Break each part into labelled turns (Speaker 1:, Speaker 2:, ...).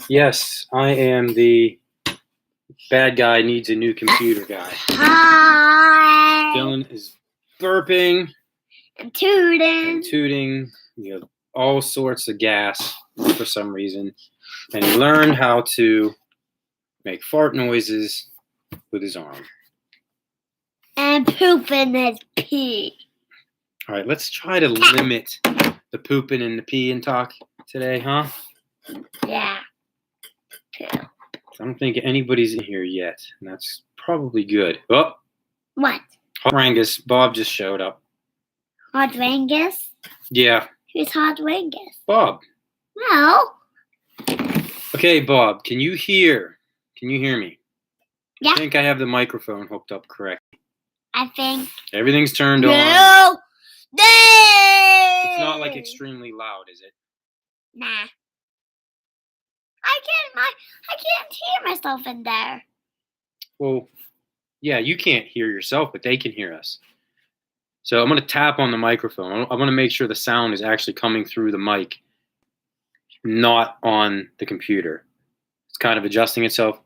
Speaker 1: Yes, I am the bad guy needs a new computer guy.
Speaker 2: Hi.
Speaker 1: Dylan is burping
Speaker 2: And tooting.
Speaker 1: and tooting, all sorts of gas for some reason. And he learned how to make fart noises with his arm.
Speaker 2: And pooping his pee.
Speaker 1: All right, let's try to limit the pooping and the peeing talk today, huh?
Speaker 2: Yeah.
Speaker 1: I don't think anybody's in here yet, and that's probably good. Oh,
Speaker 2: What?
Speaker 1: Rangus, Bob just showed up.
Speaker 2: Hot Rangus?
Speaker 1: Yeah,
Speaker 2: Who's Hot Rangus?
Speaker 1: Bob.
Speaker 2: No.
Speaker 1: Okay, Bob, can you hear me?
Speaker 2: Yeah.
Speaker 1: I think I have the microphone hooked up correctly.
Speaker 2: I think.
Speaker 1: Everything's turned on.
Speaker 2: No.
Speaker 1: It's not like extremely loud, is it?
Speaker 2: Nah. I can't hear myself in there.
Speaker 1: Well, yeah, you can't hear yourself, but they can hear us. So I'm going to tap on the microphone. I want to make sure the sound is actually coming through the mic, not on the computer. It's kind of adjusting itself.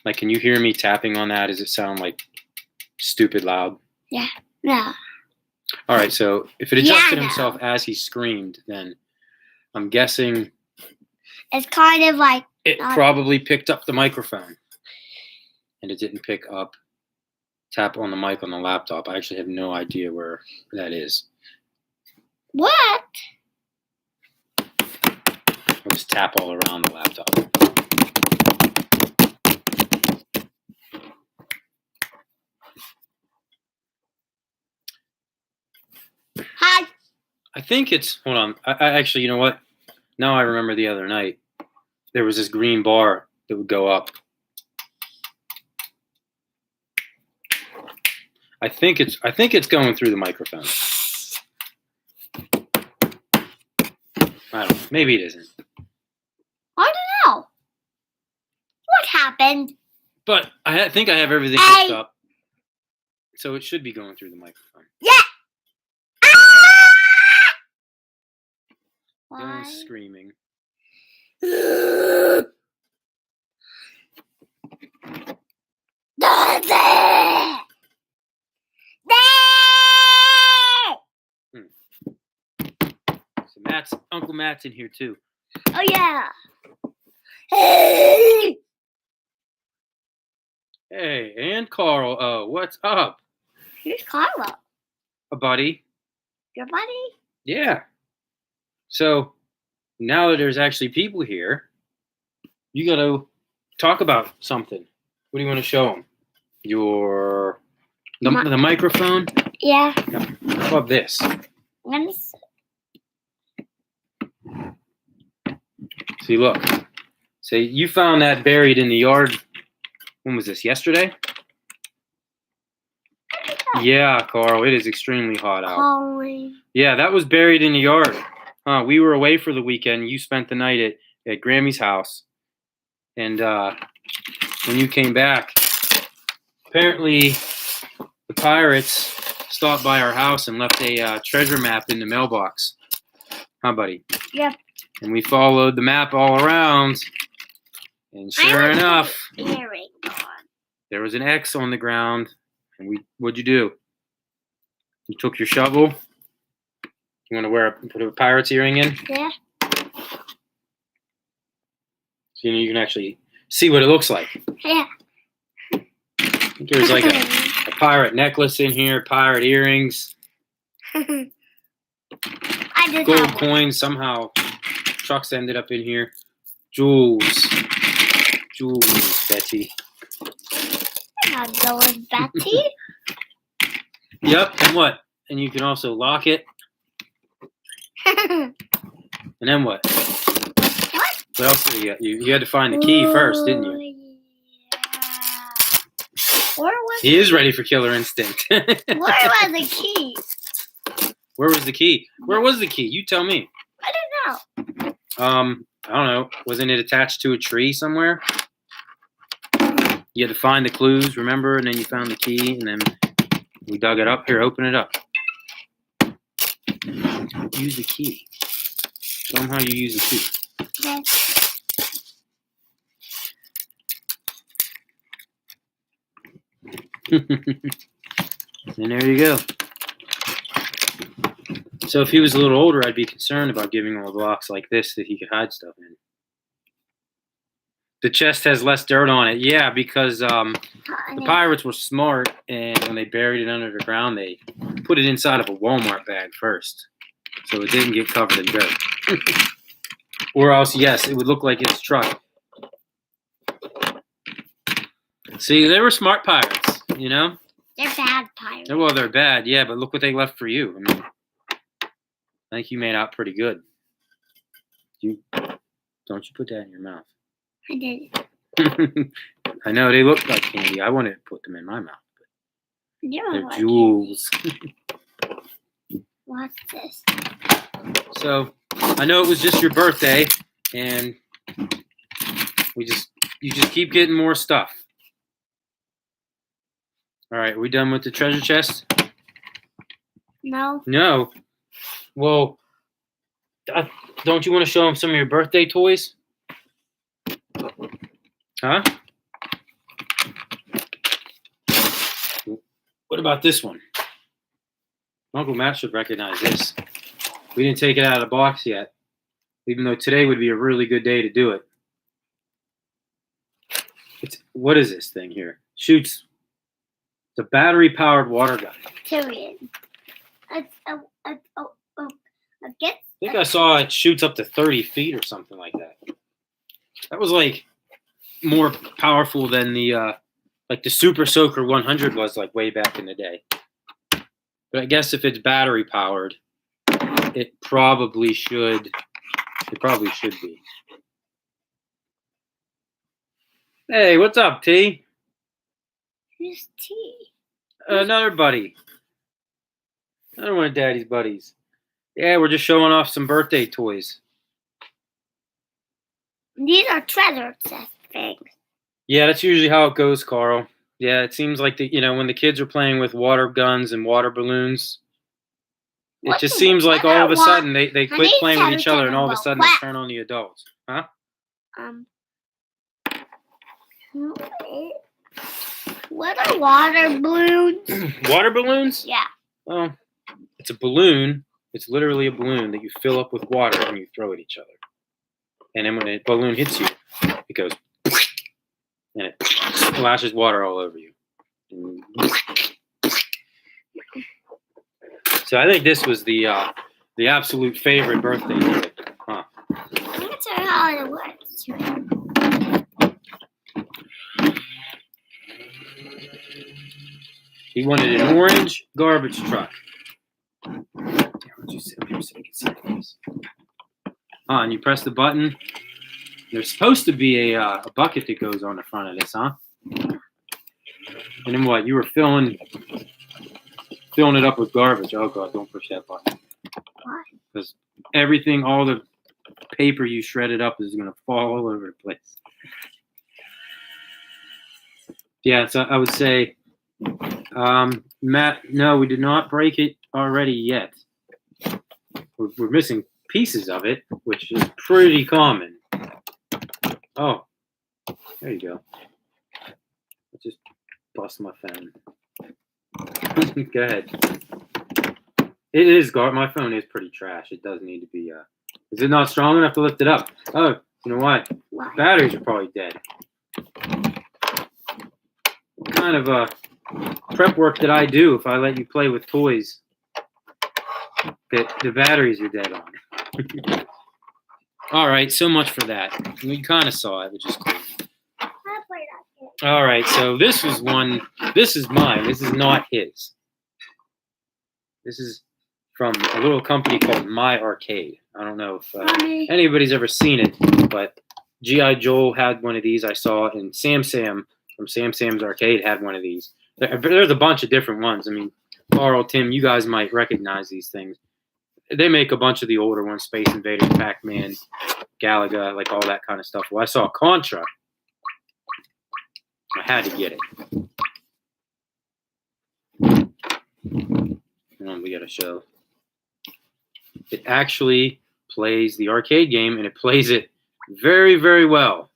Speaker 1: Like, can you hear me tapping on that? Does it sound like stupid loud?
Speaker 2: Yeah. No.
Speaker 1: All right, so if it adjusted
Speaker 2: Yeah, no.
Speaker 1: himself as he screamed, then I'm guessing
Speaker 2: It's kind of like.
Speaker 1: it probably picked up the microphone. And it didn't pick up tap on the mic on the laptop. I actually have no idea where that is.
Speaker 2: What?
Speaker 1: I'll just tap all around the laptop.
Speaker 2: Hi.
Speaker 1: I think it's, hold on. I actually, you know what? Now I remember the other night. There was this green bar that would go up. I think it's going through the microphone. I don't know. Maybe it isn't.
Speaker 2: I don't know. What happened?
Speaker 1: But I think I have everything hooked up. So it should be going through the microphone.
Speaker 2: Yeah.
Speaker 1: Dylan's screaming. So Uncle Matt's in here too.
Speaker 2: Oh yeah.
Speaker 1: Hey, and Carl. Oh, what's up?
Speaker 2: Who's Carlo?
Speaker 1: A buddy.
Speaker 2: Your buddy?
Speaker 1: Yeah. So now that there's actually people here, you got to talk about something. What do you want to show them? The microphone?
Speaker 2: Yeah.
Speaker 1: How about this?
Speaker 2: Let me see.
Speaker 1: See, look. So you found that buried in the yard. When was this? Yesterday? Yeah, Carl. It is extremely hot out.
Speaker 2: Calling.
Speaker 1: Yeah, that was buried in the yard. We were away for the weekend. You spent the night at Grammy's house. And when you came back, apparently the pirates stopped by our house and left a treasure map in the mailbox. Huh, buddy?
Speaker 2: Yep.
Speaker 1: And we followed the map all around. And sure enough, there was an X on the ground. And what'd you do? You took your shovel. You want to put a pirate's earring in?
Speaker 2: Yeah.
Speaker 1: So you can actually see what it looks like.
Speaker 2: Yeah.
Speaker 1: I think there's like a pirate necklace in here, pirate earrings, gold coins. Somehow, trucks ended up in here. Jewels, Betty.
Speaker 2: Not going, Betty.
Speaker 1: Yep, and what? And you can also lock it. And then what? What else did you get? You had to find the key first, didn't you?
Speaker 2: Yeah.
Speaker 1: He is ready for Killer Instinct.
Speaker 2: Where was the key?
Speaker 1: Where was the key? Where was the key? You tell me.
Speaker 2: I don't know.
Speaker 1: I don't know. Wasn't it attached to a tree somewhere? You had to find the clues, remember? And then you found the key, and then we dug it up. Here, open it up. Use the key. Show them how you use the key.
Speaker 2: Okay.
Speaker 1: And there you go. So if he was a little older, I'd be concerned about giving him a box like this that he could hide stuff in. The chest has less dirt on it. Yeah, because the pirates were smart, and when they buried it under the ground, they put it inside of a Walmart bag first, so it didn't get covered in dirt. Or else, yes, it would look like his truck. See, they were smart pirates, you know?
Speaker 2: They're bad pirates.
Speaker 1: Well, they're bad, yeah, but look what they left for you. I mean, I think you made out pretty good. Don't you put that in your mouth.
Speaker 2: I did.
Speaker 1: I know, they look like candy. I wouldn't put them in my mouth. They're jewels.
Speaker 2: What's this?
Speaker 1: So, I know it was just your birthday, and you just keep getting more stuff. All right, are we done with the treasure chest?
Speaker 2: No.
Speaker 1: No. Well, don't you want to show them some of your birthday toys? Huh? What about this one? Uncle Matt should recognize this. We didn't take it out of the box yet, even though today would be a really good day to do it. What is this thing here? Shoots. It's a battery-powered water gun.
Speaker 2: Period. I
Speaker 1: think I saw it shoots up to 30 feet or something like that. That was like more powerful than the like the Super Soaker 100 was like way back in the day. But I guess if it's battery powered, it probably should be. Hey, what's up, T?
Speaker 2: Who's T?
Speaker 1: Another buddy. Another one of Daddy's buddies. Yeah, we're just showing off some birthday toys.
Speaker 2: These are treasure chest things.
Speaker 1: Yeah, that's usually how it goes, Carl. Yeah, it seems like when the kids are playing with water guns and water balloons, it just seems like all of a sudden they quit playing with each other and all of a sudden they turn on the adults. Huh?
Speaker 2: What are water balloons?
Speaker 1: Water balloons?
Speaker 2: Yeah.
Speaker 1: Well, it's a balloon. It's literally a balloon that you fill up with water and you throw at each other. And then when the balloon hits you, it goes and it splashes water all over you. So I think this was the absolute favorite birthday toy. Huh?
Speaker 2: I'm gonna tell you how it works.
Speaker 1: He wanted an orange garbage truck. And you press the button. There's supposed to be a bucket that goes on the front of this, huh? And then what? You were filling it up with garbage. Oh God, don't push that button.
Speaker 2: Why?
Speaker 1: Because everything, all the paper you shredded up is going to fall all over the place. Yeah, so I would say, Matt, no, we did not break it already yet. We're missing pieces of it, which is pretty common. Oh, there you go. I just bust my phone. Go ahead. It is my phone is pretty trash. It does need to be. Is it not strong enough to lift it up? Oh, you know what?
Speaker 2: Why?
Speaker 1: The batteries are probably dead. What kind of prep work did I do if I let you play with toys that the batteries are dead on? All right, so much for that. We kind of saw it, which is cool. All right, so this is one. This is mine. This is not his. This is from a little company called My Arcade. I don't know if anybody's ever seen it, but G.I. Joe had one of these. I saw, and Sam from Sam Sam's Arcade had one of these. There's a bunch of different ones. I mean, Carl, Tim, you guys might recognize these things. They make a bunch of the older ones, Space Invaders, Pac-Man, Galaga, like all that kind of stuff. Well, I saw Contra. I had to get it. And we got to show. It actually plays the arcade game, and it plays it very, very well.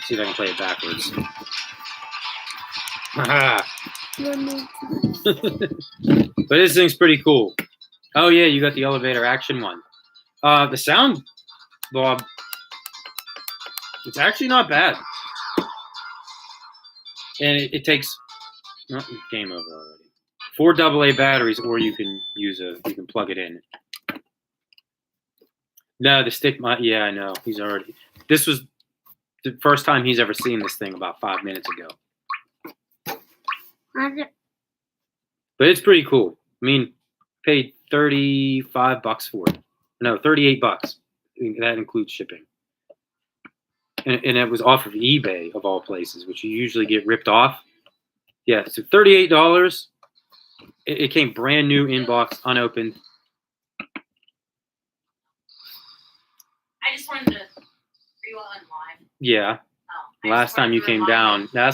Speaker 1: See if I can play it backwards. Haha. But this thing's pretty cool. Oh yeah, you got the elevator action one. The sound, Bob, it's actually not bad. And it takes game over already. 4 AA batteries, or you can plug it in. No, the stick might. Yeah, I know. He's already. This was the first time he's ever seen this thing about 5 minutes ago. But it's pretty cool. I mean, paid $35 for it. No, $38. That includes shipping. And it was off of eBay of all places, which you usually get ripped off. Yeah, so $38. It came brand new in box, unopened.
Speaker 3: I just wanted to rewind live.
Speaker 1: Yeah.
Speaker 3: Oh,
Speaker 1: Last time you came down, he left.
Speaker 3: Remind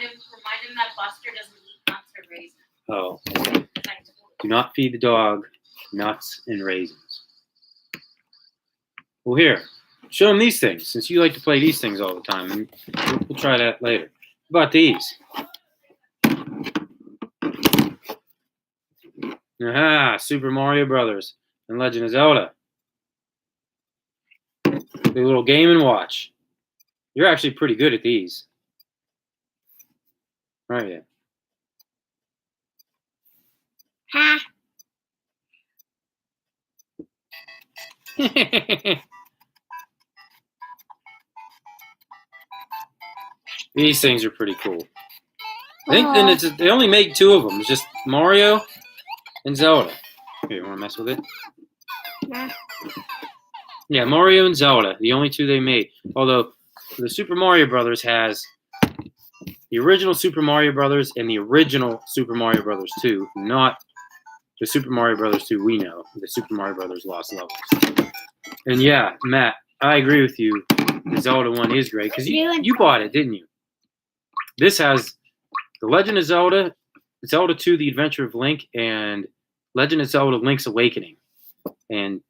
Speaker 3: him that Buster doesn't eat nuts or raisins.
Speaker 1: Oh. Do not feed the dog nuts and raisins. Well, here, show him these things, since you like to play these things all the time. And we'll try that later. How about these? Aha, Super Mario Brothers and Legend of Zelda. The little Game & Watch. You're actually pretty good at these. Aren't you?
Speaker 2: Ha.
Speaker 1: These things are pretty cool. I think they only make 2 of them. It's just Mario and Zelda. Here, you want to mess with it?
Speaker 2: Nah.
Speaker 1: Yeah, Mario and Zelda, the only 2 they made. Although the Super Mario Brothers has the original Super Mario Brothers and the original Super Mario Brothers 2, not the Super Mario Brothers 2 we know, the Super Mario Brothers Lost Levels. And yeah, Matt, I agree with you. The Zelda one is great because you bought it, didn't you? This has The Legend of Zelda, Zelda 2, The Adventure of Link, and Legend of Zelda Link's Awakening. And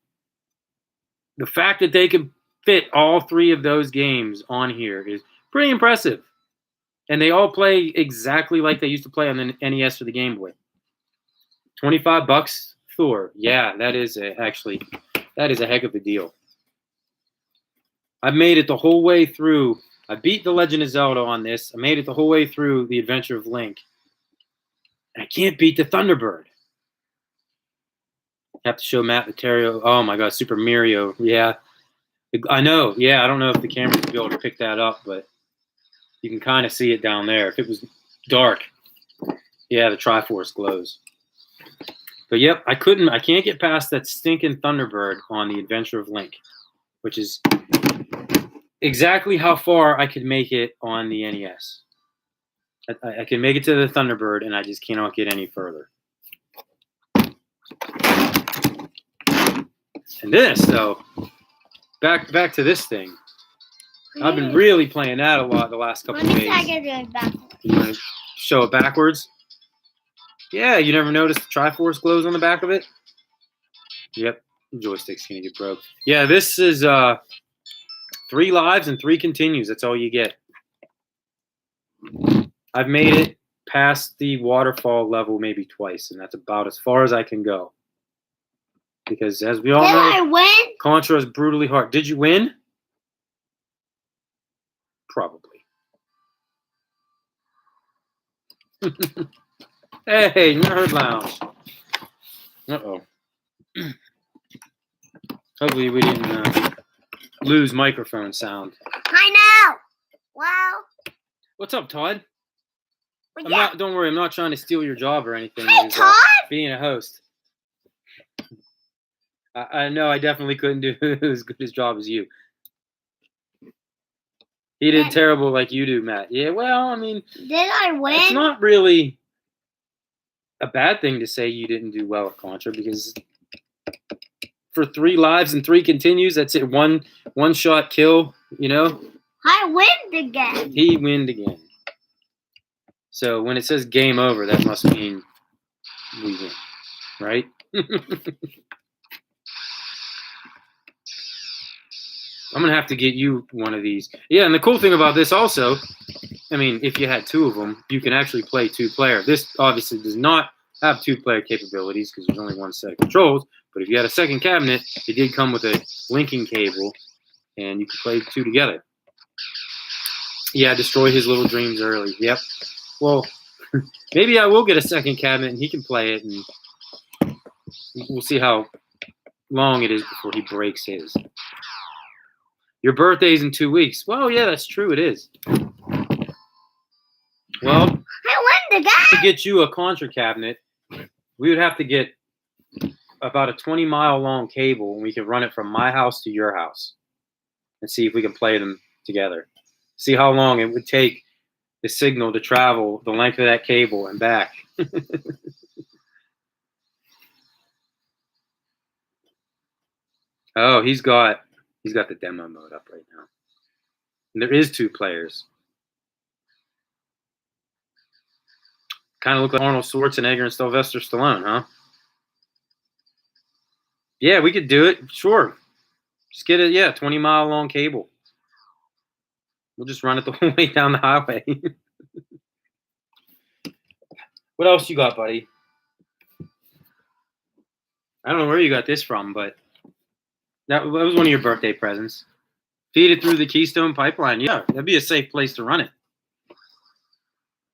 Speaker 1: the fact that they can fit all 3 of those games on here is pretty impressive. And they all play exactly like they used to play on the NES or the Game Boy. $25 for. Yeah, that is a heck of a deal. I've made it the whole way through. I beat The Legend of Zelda on this. I made it the whole way through The Adventure of Link. And I can't beat the Thunderbird. I have to show Matt Materio. Oh my God, Super Mario. Yeah. I know. Yeah, I don't know if the camera will be able to pick that up, but you can kind of see it down there. If it was dark, yeah, the Triforce glows. But yep, I can't get past that stinking Thunderbird on The Adventure of Link, which is exactly how far I could make it on the NES. I can make it to the Thunderbird, and I just cannot get any further. And this, though, back to this thing. I've been really playing that a lot the last couple of days. You want to show it backwards? Yeah, you never noticed the Triforce glows on the back of it? Yep, the joystick's gonna get broke. Yeah, this is 3 lives and 3 continues. That's all you get. I've made it past the waterfall level maybe twice, and that's about as far as I can go. Because as we all know,
Speaker 2: I win?
Speaker 1: Contra is brutally hard. Did you win? Probably. Hey, Nerd Lounge. Uh-oh. Hopefully we didn't lose microphone sound.
Speaker 2: I know. Well.
Speaker 1: What's up, Todd?
Speaker 2: Yeah.
Speaker 1: Don't worry, I'm not trying to steal your job or anything.
Speaker 2: Hey, Todd.
Speaker 1: Being a host. I know I definitely couldn't do as good a job as you. He did terrible like you do, Matt. Yeah, well, I mean.
Speaker 2: Did I win?
Speaker 1: It's not really a bad thing to say you didn't do well at Contra because for 3 lives and 3 continues, that's it. One shot kill, you know?
Speaker 2: I win again.
Speaker 1: He wins again. So when it says game over, that must mean we win, right? I'm gonna have to get you one of these. Yeah, and the cool thing about this also, I mean, if you had two of them, you can actually play two-player. This obviously does not have two-player capabilities because there's only one set of controls. But if you had a second cabinet, it did come with a linking cable, and you could play the two together. Yeah, destroy his little dreams early. Yep. Well, maybe I will get a second cabinet, and he can play it, and we'll see how long it is before he breaks his. Your birthday's in 2 weeks. Well, yeah, that's true. It is. Well,
Speaker 2: I win the
Speaker 1: to
Speaker 2: game.
Speaker 1: get you a Contra cabinet, we would have to get about a 20-mile long cable, and we could run it from my house to your house and see if we can play them together. See how long it would take the signal to travel the length of that cable and back. Oh, he's got the demo mode up right now. And there is two players. Kind of look like Arnold Schwarzenegger and Sylvester Stallone, huh? Yeah, we could do it. Sure. Just get a 20-mile long cable. We'll just run it the whole way down the highway. What else you got, buddy? I don't know where you got this from, but that was one of your birthday presents. Feed it through the Keystone Pipeline. Yeah, that'd be a safe place to run it.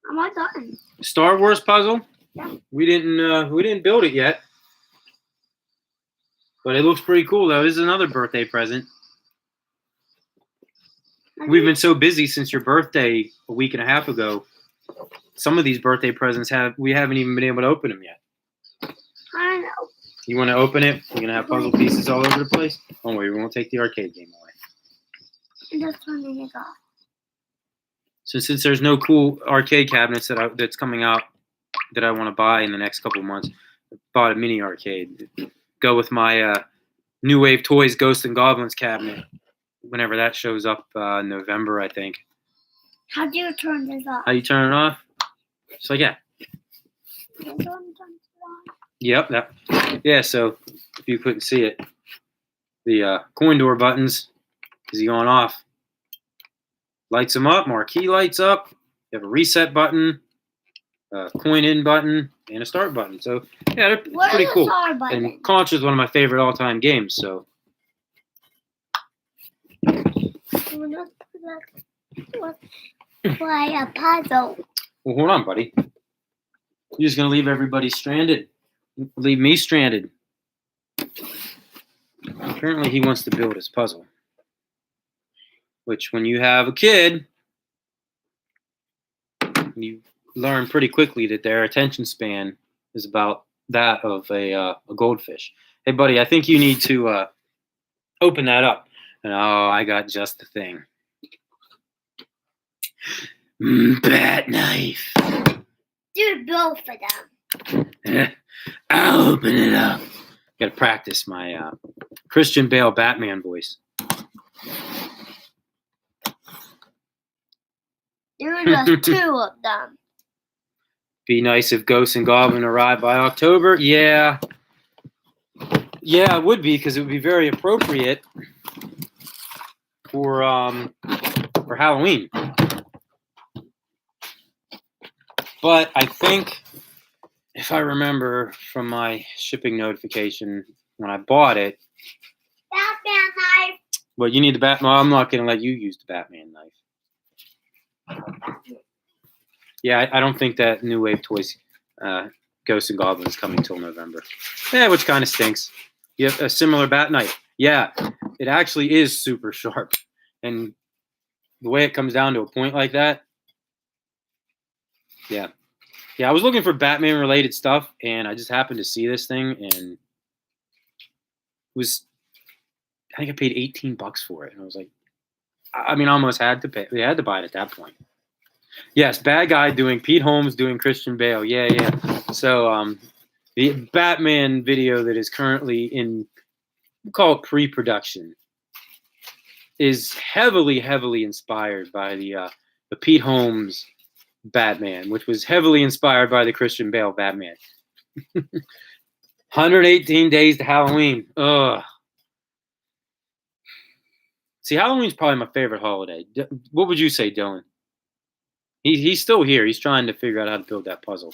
Speaker 2: I'm all done.
Speaker 1: Star Wars puzzle?
Speaker 2: Yeah.
Speaker 1: We didn't build it yet. But it looks pretty cool though. This is another birthday present. We've been so busy since your birthday a week and a half ago. Some of these birthday presents we haven't even been able to open them yet.
Speaker 2: I know.
Speaker 1: You want to open it? We're gonna have puzzle pieces all over the place. Don't worry, we won't take the arcade game away.
Speaker 2: I'm just turning it off.
Speaker 1: So since there's no cool arcade cabinets that's coming out that I want to buy in the next couple of months, I bought a mini arcade. Go with my New Wave Toys Ghosts and Goblins cabinet whenever that shows up in November, I think.
Speaker 2: How do you turn this off?
Speaker 1: How you turn it off? Just like that.
Speaker 2: Turn it on.
Speaker 1: Yep. Yeah. So if you couldn't see it, the coin door buttons is going off. Lights them up. Marquee lights up. You have a reset button, a coin in button, and a start button. So yeah, they're
Speaker 2: What
Speaker 1: pretty
Speaker 2: is
Speaker 1: cool.
Speaker 2: the start button?
Speaker 1: And Contra is one of my favorite all-time games. So
Speaker 2: Play a puzzle.
Speaker 1: well, hold on, buddy. You're just gonna leave everybody stranded. Leave me stranded. Apparently, he wants to build his puzzle. Which, when you have a kid, you learn pretty quickly that their attention span is about that of a goldfish. Hey, buddy, I think you need to open that up. And oh, I got just the thing. Bat knife.
Speaker 2: Do both of them.
Speaker 1: I'll open it up. Got to practice my Christian Bale Batman voice.
Speaker 2: There's just two of them.
Speaker 1: Be nice if Ghosts and Goblin arrive by October. Yeah. Yeah, it would be, because it would be very appropriate for Halloween. But I think, if I remember from my shipping notification when I bought it,
Speaker 2: Batman knife.
Speaker 1: well, you need the Batman. I'm not going to let you use the Batman knife. Yeah, I don't think that New Wave Toys Ghosts and Goblins coming till November. Yeah, which kind of stinks. You have a similar bat knife. Yeah, it actually is super sharp. And the way it comes down to a point like that, yeah. Yeah, I was looking for Batman-related stuff, and I just happened to see this thing, and it was, I think I paid $18 for it. And I was like, I mean, almost had to pay. We had to buy it at that point. Yes, bad guy doing Pete Holmes doing Christian Bale. Yeah. So the Batman video that is currently in, we'll call it pre-production, is heavily inspired by the Pete Holmes Batman, which was heavily inspired by the Christian Bale Batman. 118 days to Halloween. Ugh. See, Halloween's probably my favorite holiday. What would you say, Dylan? He's still here. He's trying to figure out how to build that puzzle.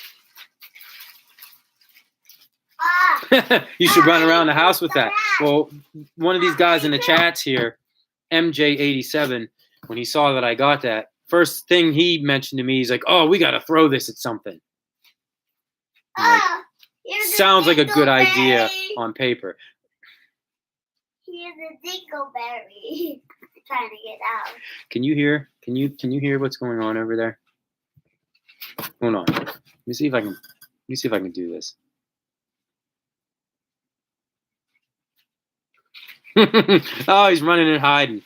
Speaker 2: Ah,
Speaker 1: You should run around the house with that. Well, one of these guys in the chats here, MJ87, when he saw that I got that, first thing he mentioned to me, he's like, "Oh, we got to throw this at something." I'm like,
Speaker 2: here's a
Speaker 1: sounds like a good idea
Speaker 2: dingleberry.
Speaker 1: on paper.
Speaker 2: Here's a dingleberry. Trying to get out.
Speaker 1: Can you hear? Can you hear what's going on over there? Hold on. Let me see if I can do this. Oh, he's running and hiding.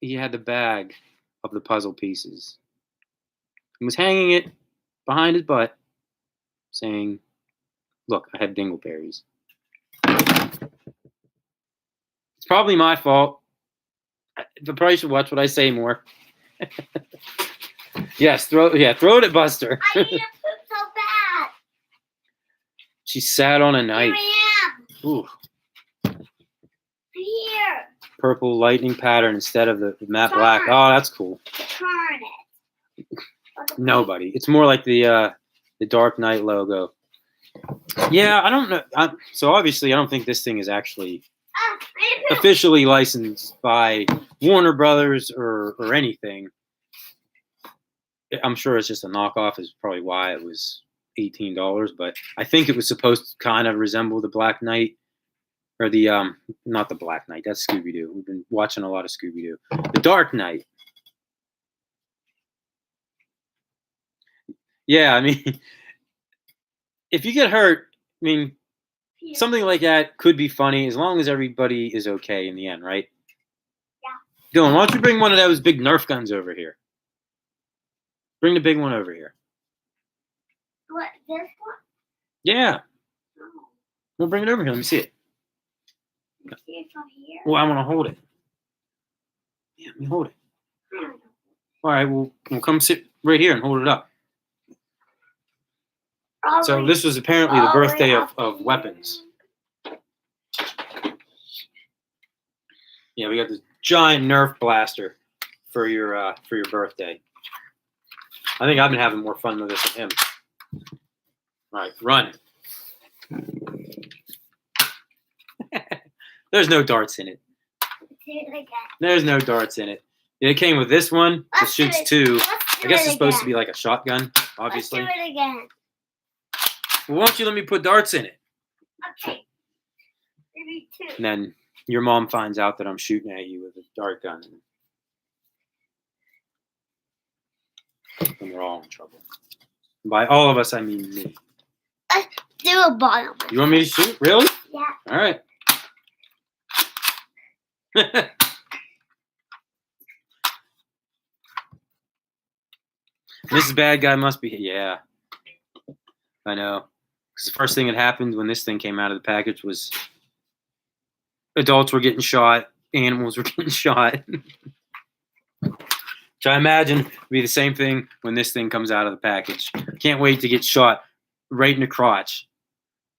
Speaker 1: He had the bag of the puzzle pieces and was hanging it behind his butt, saying, "Look, I have dingleberries." It's probably my fault. I probably should watch what I say more. Yes, throw it at Buster.
Speaker 2: I need to poop so bad.
Speaker 1: She sat on a
Speaker 2: Here
Speaker 1: knife.
Speaker 2: I am.
Speaker 1: Ooh,
Speaker 2: Here.
Speaker 1: purple lightning pattern instead of the matte
Speaker 2: Turn.
Speaker 1: black. Oh, that's cool.
Speaker 2: Turn it.
Speaker 1: Nobody. It's more like the Dark Knight logo. Yeah, I don't know. So obviously, I don't think this thing is actually
Speaker 2: Ah, I need to poop.
Speaker 1: officially licensed by Warner Brothers or anything. I'm sure it's just a knockoff. Is probably why it was $18. But I think it was supposed to kind of resemble the Black Knight, or the not the Black Knight. That's Scooby Doo. We've been watching a lot of Scooby Doo. The Dark Knight. Yeah, I mean, if you get hurt, I mean,
Speaker 2: Here.
Speaker 1: something like that could be funny as long as everybody is okay in the end, right?
Speaker 2: Yeah.
Speaker 1: Dylan, why don't you bring one of those big Nerf guns over here? Bring the big one over here.
Speaker 2: What, this one?
Speaker 1: Yeah.
Speaker 2: No.
Speaker 1: We'll bring it over here. Let me see it.
Speaker 2: See it from here.
Speaker 1: Well, I want to hold it. Yeah, let me hold it. All right, we'll come sit right here and hold it up. So this was apparently the birthday of weapons. Yeah, we got this giant Nerf blaster for your birthday. I think I've been having more fun with this than him. All right, run. There's no darts in it.
Speaker 2: Do it again.
Speaker 1: There's no darts in it. It came with this one. It
Speaker 2: Let's do
Speaker 1: shoots
Speaker 2: it.
Speaker 1: two.
Speaker 2: Let's
Speaker 1: I
Speaker 2: do
Speaker 1: guess
Speaker 2: it
Speaker 1: it's supposed to
Speaker 2: again.
Speaker 1: be like a shotgun, obviously.
Speaker 2: Let's do it again.
Speaker 1: Well, why don't you let me put darts in it?
Speaker 2: Okay. Maybe two.
Speaker 1: And then your mom finds out that I'm shooting at you with a dart gun. And we're all in trouble. By all of us, I mean me.
Speaker 2: Do a bottom.
Speaker 1: You want me to shoot? Really?
Speaker 2: Yeah.
Speaker 1: All right. Mrs. Bad Guy must be. Yeah. I know. Because the first thing that happened when this thing came out of the package was adults were getting shot, animals were getting shot. Which I imagine will be the same thing when this thing comes out of the package. Can't wait to get shot right in the crotch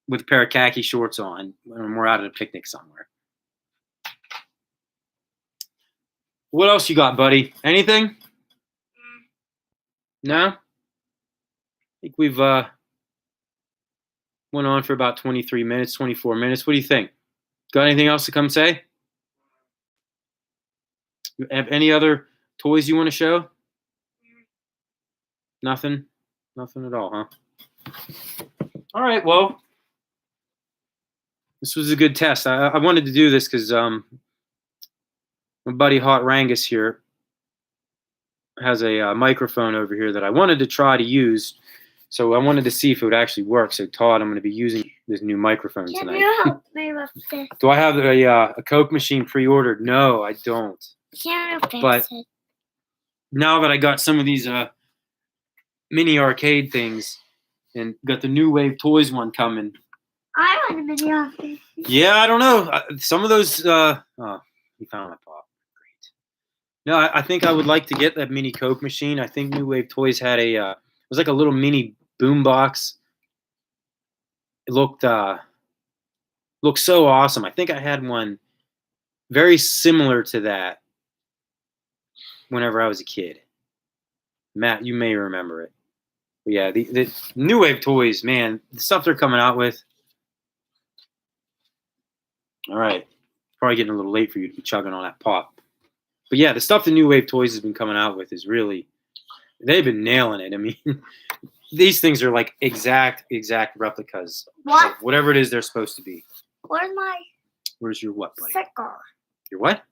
Speaker 1: with a pair of khaki shorts on when we're out at a picnic somewhere. What else you got, buddy? Anything? No? I think we've went on for about 23 minutes, 24 minutes. What do you think? Got anything else to come say? You have any other toys you want to show? Nothing? Nothing at all, huh? All right, well, this was a good test. I wanted to do this because my buddy Hot Rangus here has a microphone over here that I wanted to try to use. So I wanted to see if it would actually work. So Todd, I'm going to be using this new microphone
Speaker 2: Can
Speaker 1: tonight.
Speaker 2: you help me with this?
Speaker 1: Do I have a Coke machine pre-ordered? No, I don't.
Speaker 2: Can you fix
Speaker 1: But-
Speaker 2: it?
Speaker 1: Now that I got some of these mini arcade things and got the New Wave Toys one coming,
Speaker 2: I want a mini office.
Speaker 1: yeah, I don't know. Some of those. Oh, you found my pop. Great. No, I think I would like to get that mini Coke machine. I think New Wave Toys had a. It was like a little mini boom box. It looked Looks so awesome. I think I had one very similar to that whenever I was a kid. Matt, you may remember it. But yeah, the New Wave toys, man, the stuff they're coming out with. All right. Probably getting a little late for you to be chugging on that pop. But yeah, the stuff the New Wave toys has been coming out with is really, they've been nailing it. I mean, these things are like exact replicas
Speaker 2: What?
Speaker 1: of whatever it is they're supposed to be.
Speaker 2: Where's my
Speaker 1: Where's your what, buddy?
Speaker 2: sticker?
Speaker 1: Your what?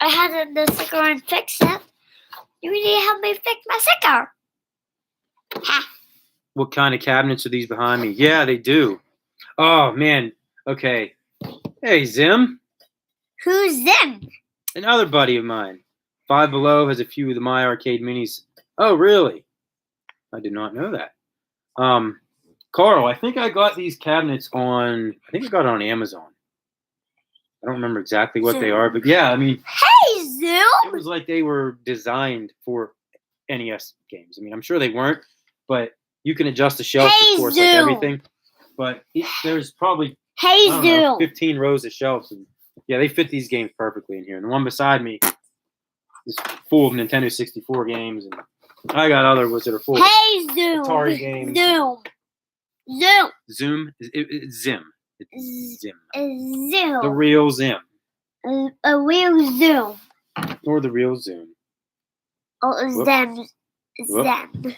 Speaker 2: I had the sticker and fixed it. You need to help me fix my sticker. Ha.
Speaker 1: What kind of cabinets are these behind me? Yeah, they do. Oh, man. Okay. Hey, Zim.
Speaker 2: Who's them?
Speaker 1: Another buddy of mine. Five Below has a few of the My Arcade minis. Oh, really? I did not know that. Carl, I think I got these cabinets I think I got it on Amazon. I don't remember exactly what they are, but yeah, I mean,
Speaker 2: Hey,
Speaker 1: it
Speaker 2: Zoom.
Speaker 1: was like they were designed for NES games. I mean, I'm sure they weren't, but you can adjust the shelf,
Speaker 2: Hey,
Speaker 1: of course, like
Speaker 2: Zoom.
Speaker 1: everything. But there's probably
Speaker 2: Hey,
Speaker 1: I don't know,
Speaker 2: Zoom.
Speaker 1: 15 rows of shelves, and yeah, they fit these games perfectly in here. And the one beside me is full of Nintendo 64 games, and I got other ones that are full of
Speaker 2: Hey, Zoom.
Speaker 1: Atari games.
Speaker 2: Zoom. Zoom.
Speaker 1: Zoom. It's Zim. It's Zim.
Speaker 2: Zoom.
Speaker 1: The real Zim.
Speaker 2: A real Zoom.
Speaker 1: Or the real Zoom.
Speaker 2: Oh,
Speaker 1: Whoop.
Speaker 2: them.
Speaker 1: Whoop.
Speaker 2: Them.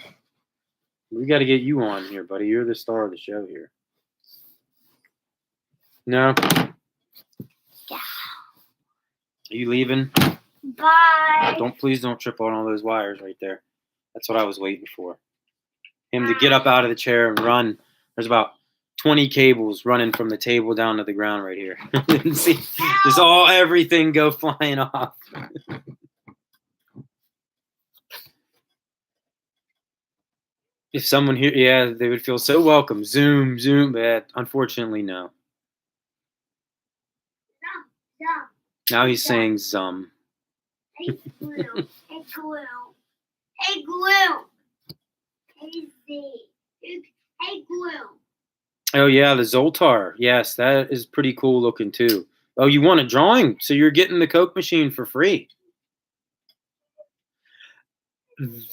Speaker 1: We got to get you on here, buddy. You're the star of the show here. No?
Speaker 2: Yeah.
Speaker 1: Are you leaving?
Speaker 2: Bye.
Speaker 1: Please don't trip on all those wires right there. That's what I was waiting for. Him to get up out of the chair and run. There's about 20 cables running from the table down to the ground right here. See, just everything go flying off. If someone here, yeah, they would feel so welcome. Zoom, but unfortunately, no.
Speaker 2: Zoom.
Speaker 1: Now he's saying zum.
Speaker 2: Hey, glue. Hey, glue. Hey, glue. Hey, Z. Hey, glue.
Speaker 1: Oh yeah, the Zoltar. Yes, that is pretty cool looking too. Oh, you want a drawing? So you're getting the Coke machine for free.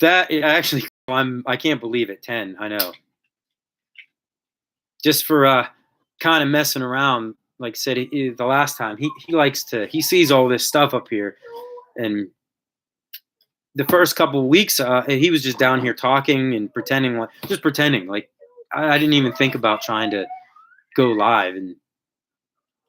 Speaker 1: That actually, I can't believe it. 10, I know. Just for kind of messing around. Like I said, the last time he sees all this stuff up here, and the first couple of weeks he was just down here talking and pretending like I didn't even think about trying to go live. And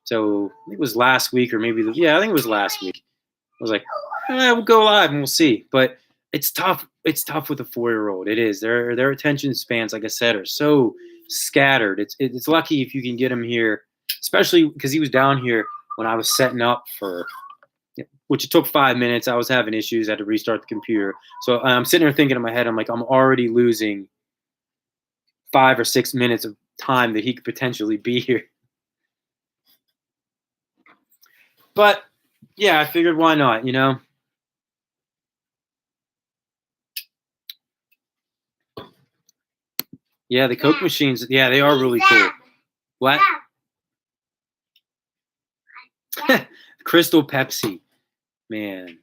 Speaker 1: so it was last week or maybe I think it was last week. I was like, we'll go live and we'll see. But it's tough. It's tough with a 4-year-old. It is. Their attention spans, like I said, are so scattered. It's lucky if you can get him here, especially because he was down here when I was setting up for, which it took 5 minutes. I was having issues. I had to restart the computer. So I'm sitting here thinking in my head, I'm like, I'm already losing 5 or 6 minutes of time that he could potentially be here. But yeah, I figured why not, Yeah, the Coke machines, yeah, they are really cool. What? Crystal Pepsi. Man.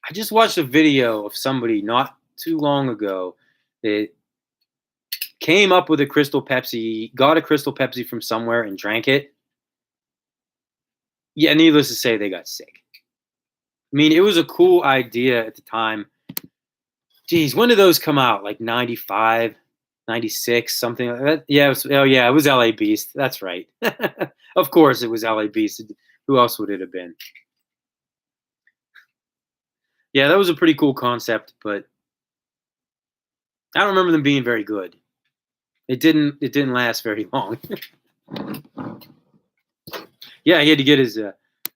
Speaker 1: I just watched a video of somebody not too long ago that came up with a Crystal Pepsi, got a Crystal Pepsi from somewhere and drank it. Yeah, needless to say, they got sick. I mean, it was a cool idea at the time. Geez, when did those come out? Like 95, 96, something like that? Yeah, it was LA Beast. That's right. Of course it was LA Beast. Who else would it have been? Yeah, that was a pretty cool concept, but I don't remember them being very good. It didn't last very long. Yeah, he had to get his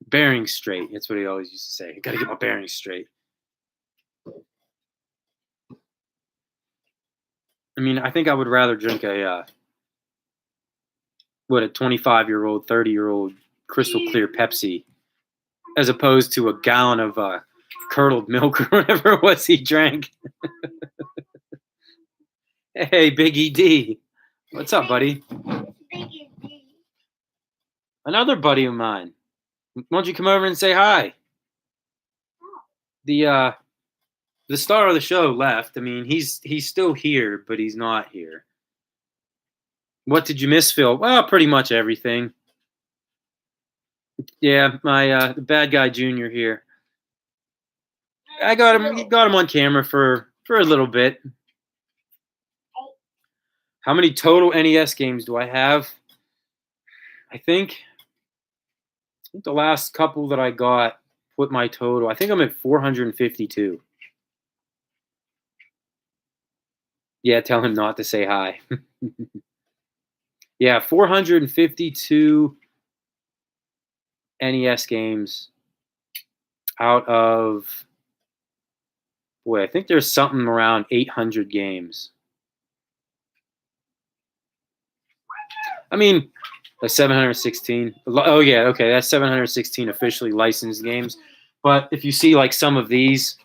Speaker 1: bearings straight. That's what he always used to say. I got to get my bearings straight. I mean, I think I would rather drink a 25-year-old, 30-year-old crystal clear Pepsi as opposed to a gallon of curdled milk or whatever it was he drank. Hey, Big ED. What's up, buddy? Another buddy of mine. Why don't you come over and say hi? The star of the show left. I mean, he's still here, but he's not here. What did you miss, Phil? Well, pretty much everything. Yeah, my the bad guy Junior here. I got him on camera for a little bit. How many total NES games do I have? I think the last couple that I got put my total. I think I'm at 452. Yeah, tell him not to say hi. Yeah, 452 NES games out of, boy, I think there's something around 800 games. I mean, 716. Oh, yeah, okay, that's 716 officially licensed games. But if you see like some of these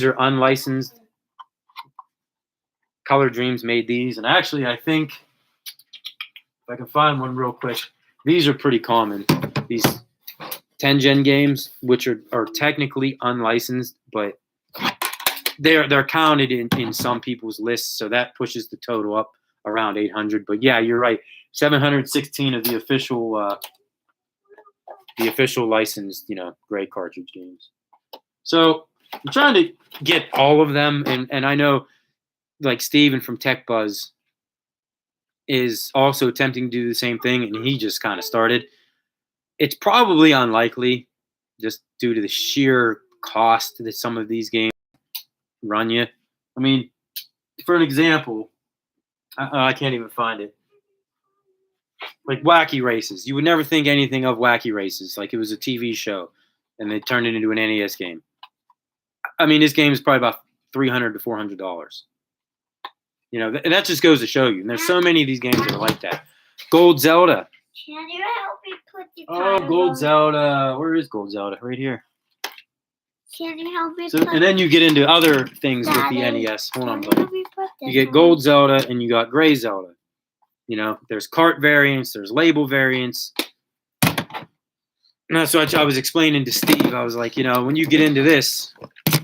Speaker 1: are unlicensed. Color Dreams made these. And actually, I think, if I can find one real quick, these are pretty common. These 10-gen games, which are technically unlicensed, but they're counted in some people's lists, so that pushes the total up around 800. But yeah, you're right. 716 of the official licensed, gray cartridge games. So I'm trying to get all of them, and I know, like Steven from Tech Buzz is also attempting to do the same thing, and he just kind of started. It's probably unlikely, just due to the sheer cost that some of these games run you. I mean, for an example, I can't even find it. Like Wacky Races. You would never think anything of Wacky Races. Like it was a TV show, and they turned it into an NES game. I mean, this game is probably about $300 to $400. And that just goes to show you. And there's so many of these games that are like that. Gold Zelda.
Speaker 2: Can you help me put the
Speaker 1: Oh,
Speaker 2: title
Speaker 1: Gold
Speaker 2: on?
Speaker 1: Zelda. Where is Gold Zelda? Right here.
Speaker 2: Can you help me
Speaker 1: So,
Speaker 2: put
Speaker 1: and then you get into other things with the
Speaker 2: Daddy,
Speaker 1: NES. Hold on,
Speaker 2: can you
Speaker 1: buddy.
Speaker 2: help me put
Speaker 1: You
Speaker 2: this
Speaker 1: get
Speaker 2: on?
Speaker 1: Gold Zelda and you got Gray Zelda. There's cart variants, there's label variants. And that's what I was explaining to Steve. I was like, when you get into this,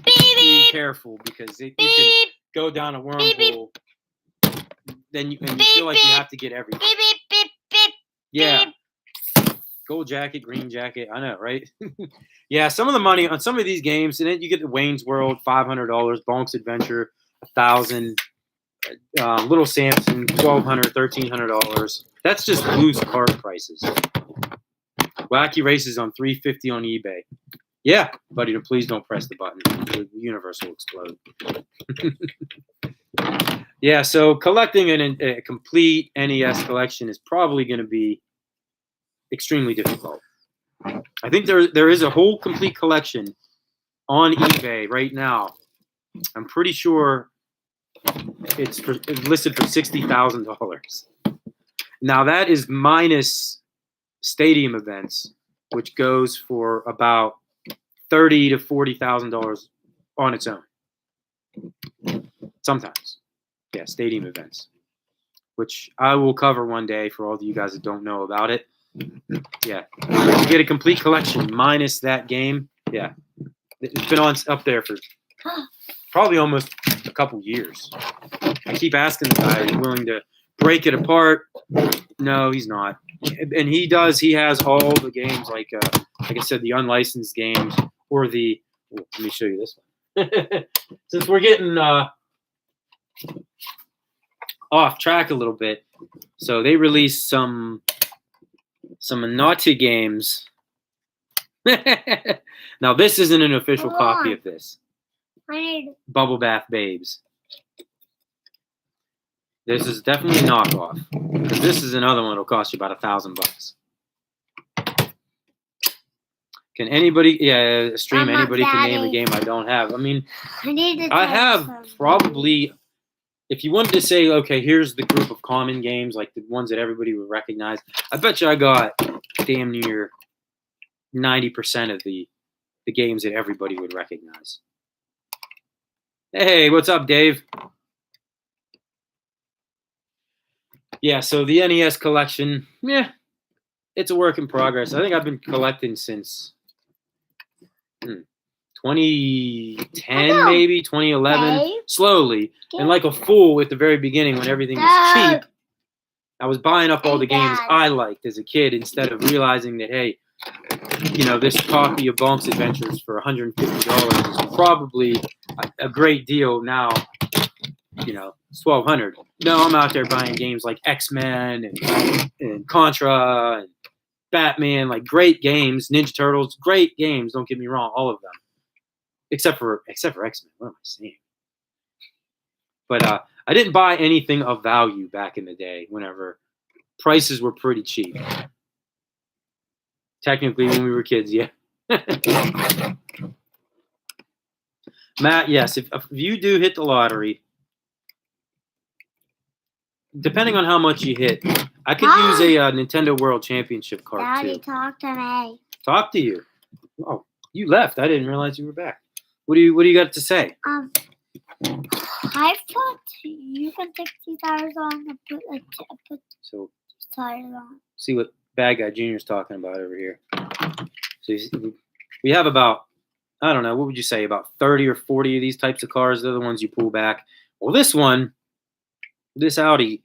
Speaker 1: be careful because you can go down a wormhole. Then you feel like you have to get everything.
Speaker 2: Beep, beep, beep, beep.
Speaker 1: Yeah. Gold jacket, green jacket. I know, right? Yeah, some of the money on some of these games, and then you get the Wayne's World, $500, Bonk's Adventure, $1,000, Little Samson, $1,200, $1,300. That's just loose card prices. Wacky Races on $350 on eBay. Yeah, buddy, please don't press the button. The universe will explode. Yeah, so collecting a complete NES collection is probably going to be extremely difficult. I think there is a whole complete collection on eBay right now. I'm pretty sure it's listed for $60,000. Now that is minus stadium events, which goes for about $30,000 to $40,000 on its own. Sometimes, yeah, stadium events, which I will cover one day for all of you guys that don't know about it. Yeah, you get a complete collection minus that game. Yeah, it's been up there for probably almost a couple years. I keep asking the guy, "Are you willing to break it apart?" No, he's not. And he does. He has all the games, like I said, the unlicensed games or the. Let me show you this one. Since we're getting off track a little bit, so they released some naughty games. Now this isn't an official
Speaker 2: Hold
Speaker 1: copy
Speaker 2: on.
Speaker 1: of this.
Speaker 2: I need
Speaker 1: Bubble Bath Babes. This is definitely a knockoff because this is another one that'll cost you about $1,000. Can anybody, stream?
Speaker 2: Mama,
Speaker 1: Anybody can name a
Speaker 2: Daddy.
Speaker 1: game I don't have. I mean,
Speaker 2: I need to
Speaker 1: I
Speaker 2: touch
Speaker 1: have
Speaker 2: something.
Speaker 1: probably, if you wanted to say, okay, here's the group of common games, like the ones that everybody would recognize, I bet you I got damn near 90% of the games that everybody would recognize. Hey, what's up, Dave? Yeah, so the NES collection, yeah, it's a work in progress. I think I've been collecting since 2010, maybe 2011,
Speaker 2: Dave?
Speaker 1: slowly. And like a fool at the very beginning when everything was cheap, I was buying up all the games I liked as a kid instead of realizing that, hey, this copy of Bonk's Adventures for $150 is probably a great deal now. It's $1,200. No, I'm out there buying games like X-Men and Contra and Batman, like great games. Ninja Turtles, great games. Don't get me wrong, all of them, except for X-Men. What am I saying? But I didn't buy anything of value back in the day. Whenever prices were pretty cheap. Technically, when we were kids, yeah. Matt, yes, if you do hit the lottery, depending on how much you hit, I could use a Nintendo World Championship card
Speaker 2: Daddy,
Speaker 1: too.
Speaker 2: talk to me.
Speaker 1: Talk to you. Oh, you left. I didn't realize you were back. What do you got to say?
Speaker 2: I thought you can take these tires on and put
Speaker 1: So
Speaker 2: tires on.
Speaker 1: see what Bad Guy Junior's talking about over here. So we have about, I don't know, what would you say, about 30 or 40 of these types of cars. They're the ones you pull back. Well, this Audi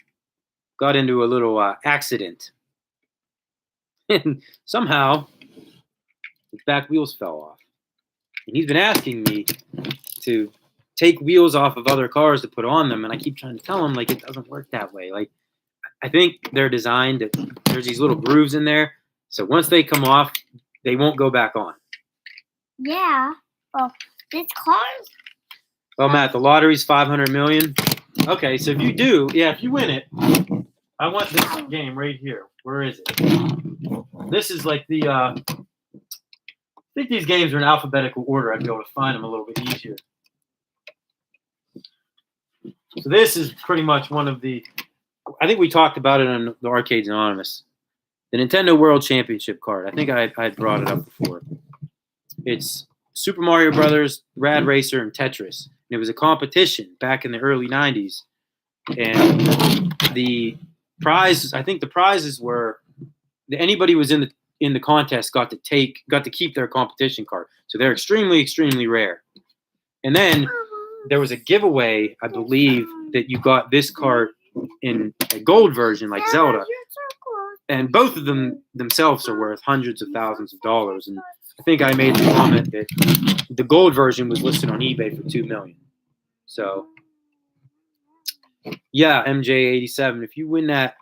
Speaker 1: got into a little accident. And somehow his back wheels fell off. And he's been asking me to take wheels off of other cars to put on them. And I keep trying to tell him, like, it doesn't work that way. Like, I think they're designed that there's these little grooves in there. So once they come off, they won't go back on.
Speaker 2: Yeah. Well, this car's.
Speaker 1: Well, Matt, the lottery's $500 million. Okay, so if you win it, I want this game right here. Where is it? This is like the, I think these games are in alphabetical order. I'd be able to find them a little bit easier. So this is pretty much one of the, I think we talked about it on the Arcades Anonymous. The Nintendo World Championship card. I think I had brought it up before. It's Super Mario Brothers, Rad Racer, and Tetris. And it was a competition back in the early 90s. And the prize, I think the prizes were that anybody who was in the contest got to keep their competition card. So they're extremely, extremely rare. And then there was a giveaway, I believe, that you got this card in a gold version like Zelda. And both of them themselves are worth hundreds of thousands of dollars. And I think I made the comment that the gold version was listed on eBay for $2 million. So, yeah, MJ87, if you win the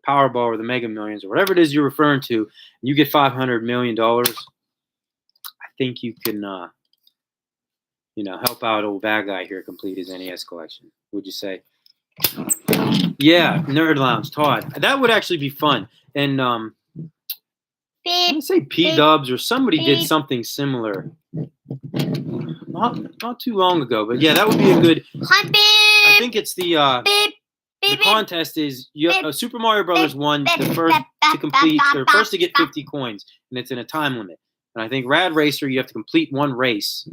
Speaker 1: Powerball or the Mega Millions or whatever it is you're referring to, and you get $500 million, I think you can, help out old bad guy here complete his NES collection. Would you say? Yeah, Nerd Lounge, Todd. That would actually be fun. And I'm gonna say P-Dubs or somebody did something similar. Not too long ago, but yeah, that would be a good. I think it's the contest is Super Mario Brothers won the first to complete or first to get 50 coins, and it's in a time limit. And I think Rad Racer you have to complete one race.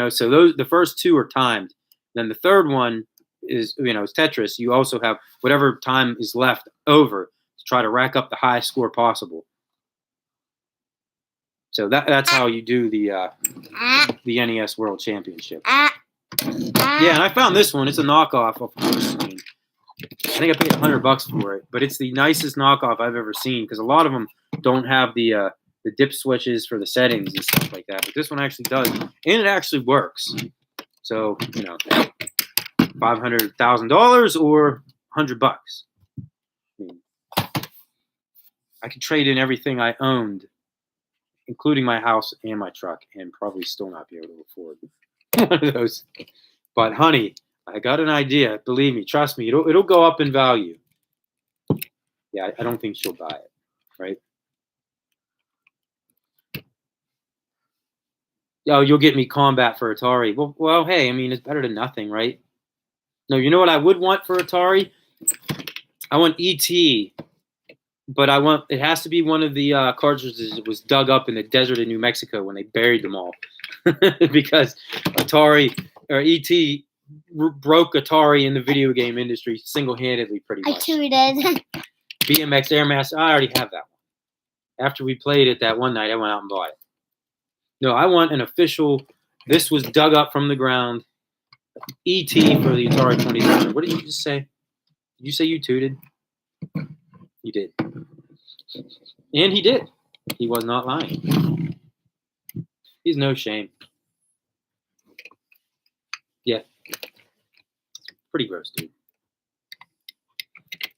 Speaker 1: So the first two are timed. Then the third one is is Tetris. You also have whatever time is left over to try to rack up the highest score possible. So that's how you do the NES World Championship. Yeah, and I found this one. It's a knockoff of the screen. I think I paid $100 for it, but it's the nicest knockoff I've ever seen because a lot of them don't have the dip switches for the settings and stuff like that. But this one actually does, and it actually works. So $500,000 or $100. I could trade in everything I owned, including my house and my truck, and probably still not be able to afford one of those. But honey, I got an idea. Believe me, trust me, it'll go up in value. Yeah, I don't think she'll buy it, right? Oh, you'll get me Combat for Atari. Well, hey, I mean, it's better than nothing, right? No, you know what I would want for Atari? I want E.T., but it has to be one of the cartridges that was dug up in the desert of New Mexico when they buried them all. Because Atari or E.T., broke Atari in the video game industry single-handedly, pretty
Speaker 2: I
Speaker 1: much.
Speaker 2: tooted.
Speaker 1: BMX Airmaster, I already have that one. After we played it that one night, I went out and bought it. No, I want an official, this was dug up from the ground, ET for the Atari 2600. What did you just say? Did you say you tooted? You did. And he did. He was not lying. He's no shame. Yeah. Pretty gross, dude.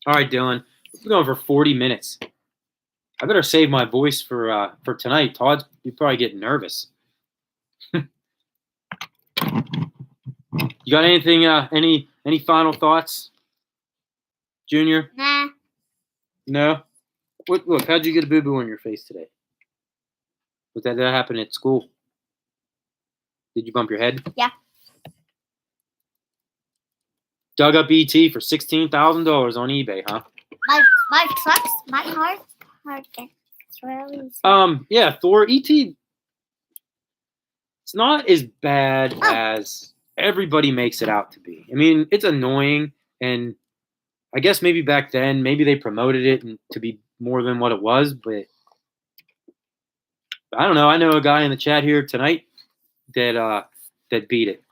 Speaker 1: All right, Dylan. We're going for 40 minutes. I better save my voice for tonight. Todd, you're probably getting nervous. You got anything? Any final thoughts, Junior?
Speaker 2: Nah.
Speaker 1: No. Look, how'd you get a boo boo on your face today? Was that happened at school? Did you bump your head?
Speaker 2: Yeah.
Speaker 1: Dug up ET for $16,000 on eBay, huh?
Speaker 2: My trucks, my heart gets really.
Speaker 1: Yeah, Thor, ET. It's not as bad as everybody makes it out to be. I mean, it's annoying, and I guess maybe back then, maybe they promoted it to be more than what it was, but I don't know. I know a guy in the chat here tonight that beat it.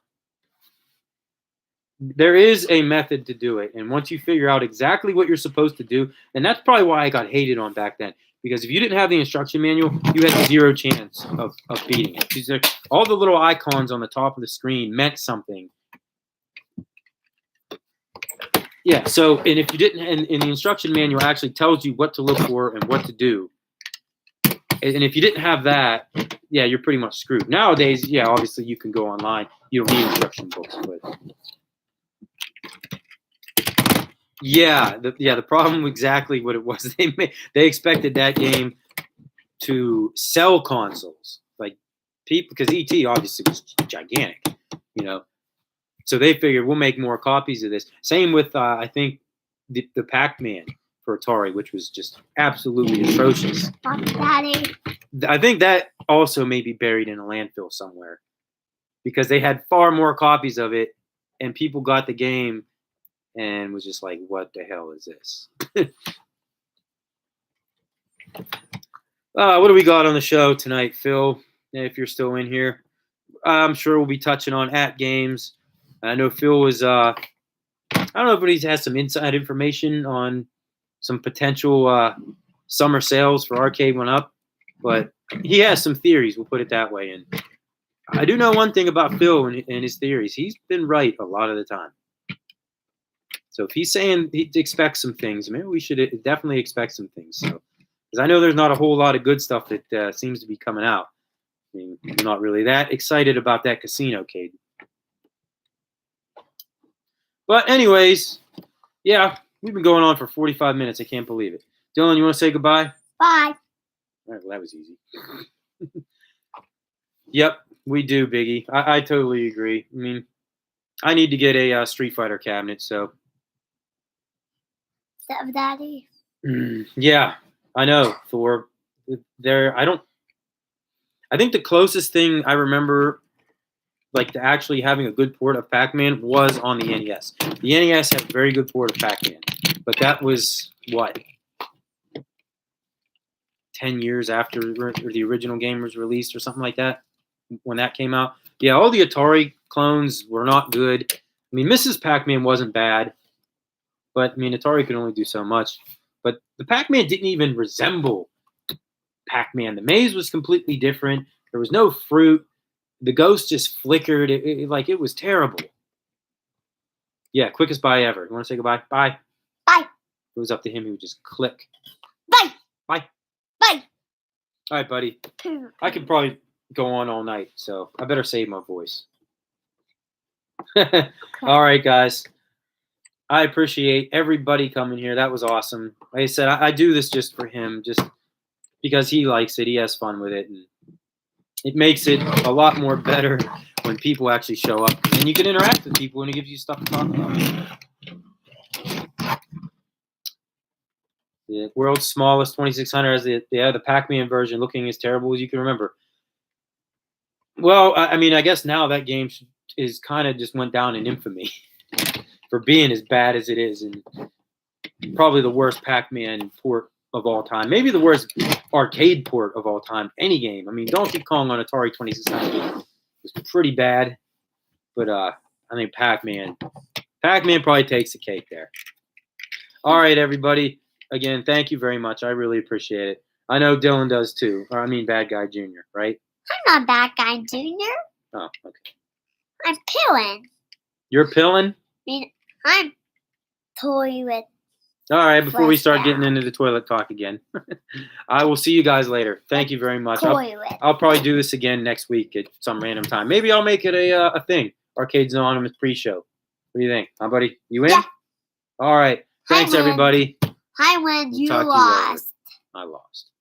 Speaker 1: There is a method to do it, and once you figure out exactly what you're supposed to do, and that's probably why I got hated on back then, because if you didn't have the instruction manual, you had zero chance of beating it. Because all the little icons on the top of the screen meant something. Yeah, so, and if you didn't, and the instruction manual actually tells you what to look for and what to do. And if you didn't have that, yeah, you're pretty much screwed. Nowadays, yeah, obviously you can go online. You don't need instruction books, but yeah, the problem exactly what it was. They expected that game to sell consoles, like people, because ET obviously was gigantic, you know. So they figured we'll make more copies of this. Same with I think the Pac-Man for Atari, which was just absolutely atrocious.
Speaker 2: Daddy.
Speaker 1: I think that also may be buried in a landfill somewhere because they had far more copies of it, and people got the game and was just like, what the hell is this? What do we got on the show tonight, Phil? If you're still in here, I'm sure we'll be touching on @games. I know Phil was, I don't know if he has some inside information on some potential summer sales for Arcade 1-Up, but he has some theories, we'll put it that way. And I do know one thing about Phil and his theories. He's been right a lot of the time. So if he's saying he expects some things, maybe we should definitely expect some things. So, because I know there's not a whole lot of good stuff that seems to be coming out. I mean, I'm not really that excited about that casino, Cade. But anyways, yeah, we've been going on for 45 minutes. I can't believe it. Dylan, you want to say goodbye?
Speaker 2: Bye.
Speaker 1: All right, well, that was easy. Yep, we do, Biggie. I totally agree. I mean, I need to get a Street Fighter cabinet, so.
Speaker 2: Daddy.
Speaker 1: Yeah, I know, Thor. I think the closest thing I remember, like, to actually having a good port of Pac-Man was on the NES. The NES had a very good port of Pac-Man, but that was, what, 10 years after the original game was released or something like that, when that came out. Yeah, all the Atari clones were not good. I mean, Mrs. Pac-Man wasn't bad, but, I mean, Atari could only do so much. But the Pac-Man didn't even resemble Pac-Man. The maze was completely different. There was no fruit. The ghost just flickered. It was terrible. Yeah, quickest bye ever. You want to say goodbye? Bye.
Speaker 2: Bye.
Speaker 1: It was up to him. He would just click.
Speaker 2: Bye.
Speaker 1: Bye.
Speaker 2: Bye.
Speaker 1: All right, buddy. I could probably go on all night, so I better save my voice. All right, guys. I appreciate everybody coming here. That was awesome. Like I said, I do this just for him, just because he likes it. He has fun with it, and it makes it a lot more better when people actually show up. And you can interact with people, and it gives you stuff to talk about. The world's smallest 2600 has the Pac-Man version looking as terrible as you can remember. Well, I mean, I guess now that game should is kind of just went down in infamy for being as bad as it is, and probably the worst Pac-Man port of all time. Maybe the worst arcade port of all time. Any game. I mean, Donkey Kong on Atari 2600 was pretty bad, but I think Pac-Man probably takes the cake there. All right, everybody. Again, thank you very much. I really appreciate it. I know Dylan does too. Or I mean, Bad Guy Jr., right?
Speaker 2: I'm not Bad Guy Junior.
Speaker 1: Oh, okay.
Speaker 2: I'm Pilling.
Speaker 1: You're pilling?
Speaker 2: I mean, I'm toy with.
Speaker 1: All right, before we
Speaker 2: Flesh
Speaker 1: start
Speaker 2: down.
Speaker 1: getting into the toilet talk again, I will see you guys later. Thank you very much.
Speaker 2: Toy with.
Speaker 1: I'll probably do this again next week at some random time. Maybe I'll make it a thing. Arcades Anonymous pre-show. What do you think? Huh, buddy? You in?
Speaker 2: Yeah.
Speaker 1: All right. Thanks,
Speaker 2: Hi, Lynn.
Speaker 1: everybody.
Speaker 2: Hi, when
Speaker 1: We'll
Speaker 2: you
Speaker 1: talk to you later.
Speaker 2: lost.
Speaker 1: I lost.